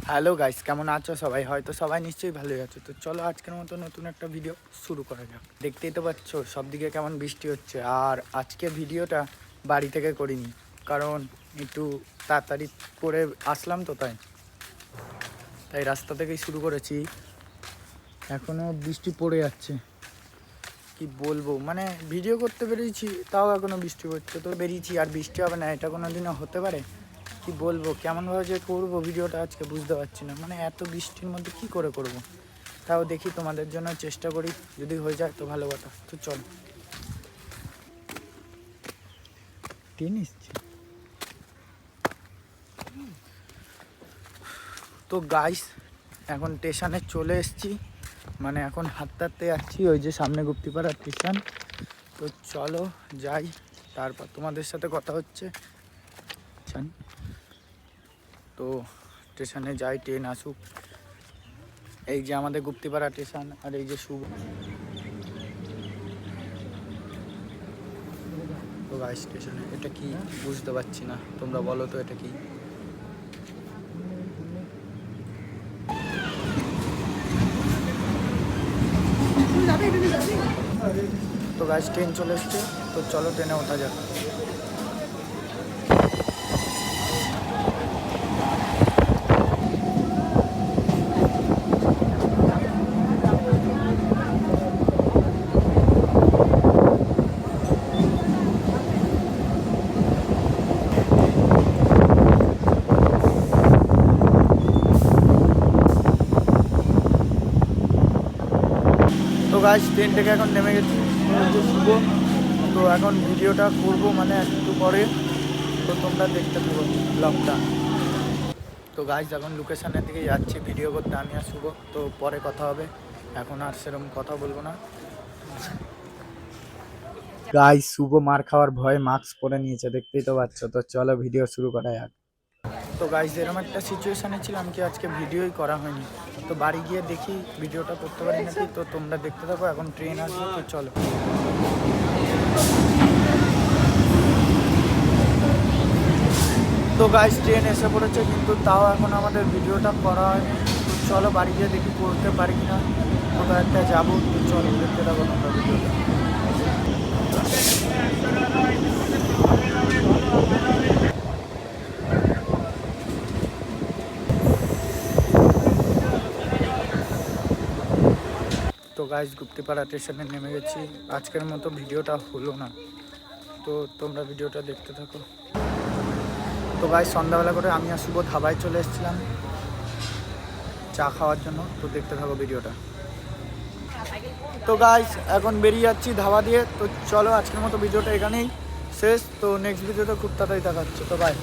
Hello guys, কেমন আছো সবাই? হয়তো সবাই নিশ্চয়ই ভালোই আছো। তো চলো আজকের মতো নতুন একটা ভিডিও শুরু করা যাক। দেখতেই তো পাচ্ছ সব দিকে কেমন বৃষ্টি হচ্ছে। আর আজকে ভিডিওটা বাড়ি থেকে করিনি, কারণ একটু তাড়াতাড়ি করে আসলাম তো, তাই রাস্তা থেকেই শুরু করেছি। এখনও বৃষ্টি পড়ে যাচ্ছে, কি বলবো, মানে ভিডিও করতে বেরিয়েছি তাও এখনও বৃষ্টি পড়ছে। তো বেরিয়েছি আর বৃষ্টি হবে না, এটা কোনো দিনও হতে পারে? কি বলবো, কেমনভাবে যে করবো ভিডিওটা আজকে বুঝতে পারছি না। মানে এত বৃষ্টির মধ্যে কি করে করব। তাও দেখি, তোমাদের জন্য চেষ্টা করি, যদি হয়ে যায় তো ভালো কথা। তো চল, টেনিস। তো গাইস, এখন স্টেশনে চলে এসেছি, মানে এখন হাঁটতে হাঁটতে যাচ্ছি, ওই যে সামনে গুপ্তিপাড়া স্টেশন। তো চলো যাই, তারপর তোমাদের সাথে কথা হচ্ছে। তো স্টেশনে যাই, ট্রেন আসুক। এই যে আমাদের গুপ্তিপাড়া স্টেশন, আর এই যে শুভ। তো গাইস, স্টেশনে এটা কি বুঝতে পারছি না, তোমরা বলো তো এটা কি। তো গাইস, ট্রেন চলে এসছে, তো চলো ট্রেনে ওঠা যাক। তো গাইস, ট্রেন থেকে এখন নেমে গেছি, শুভ। তো এখন ভিডিওটা করবো, মানে একটু পরে। তো তোমরা দেখতে থাকো ব্লগটা। তো গাইস, এখন লোকেশনের দিকে যাচ্ছি ভিডিও করতে আমি আর শুভ। তো পরে কথা হবে, এখন আর সেরকম কথা বলবো না। গাইস, শুভ মার খাওয়ার ভয়ে মাস্ক পরে নিয়েছে, দেখতেই তো পাচ্ছ। তো চলো ভিডিও শুরু করা যাক। তো গাইস, এরকম একটা সিচুয়েশানে ছিলাম কি আজকে ভিডিওই করা হয়নি। তো বাড়ি গিয়ে দেখি ভিডিওটা করতে পারি নাকি। তো তোমরা দেখতে থাকো, এখন ট্রেন আসবে, তো চলো। তো গাইস, ট্রেন এসে পড়েছে, কিন্তু তাও এখন আমাদের ভিডিওটা করা হয়নি। তো চলো বাড়ি গিয়ে দেখি করতে পারি কিনা। কোথাও একটা যাবো, তো চলো দেখতে থাকো তোমরা ভিডিওটা। তো গাইস, গুপ্তিপাড়া স্টেশনে নেমে গেছি। আজকের মতো ভিডিওটা হলো না, তো তোমরা ভিডিওটা দেখতে থাকো। তো গাইস, সন্ধ্যাবেলা করে আমি আর শুভ ধাবায় চলে এসেছিলাম চা খাওয়ার জন্য। তো দেখতে থাকো ভিডিওটা। তো গাইস, এখন বেরিয়ে যাচ্ছি ধাবা দিয়ে। তো চলো আজকের মতো ভিডিওটা এখানেই শেষ। তো নেক্সট ভিডিওটা খুব তাড়াতাড়ি দেখাচ্ছে। তো বাই।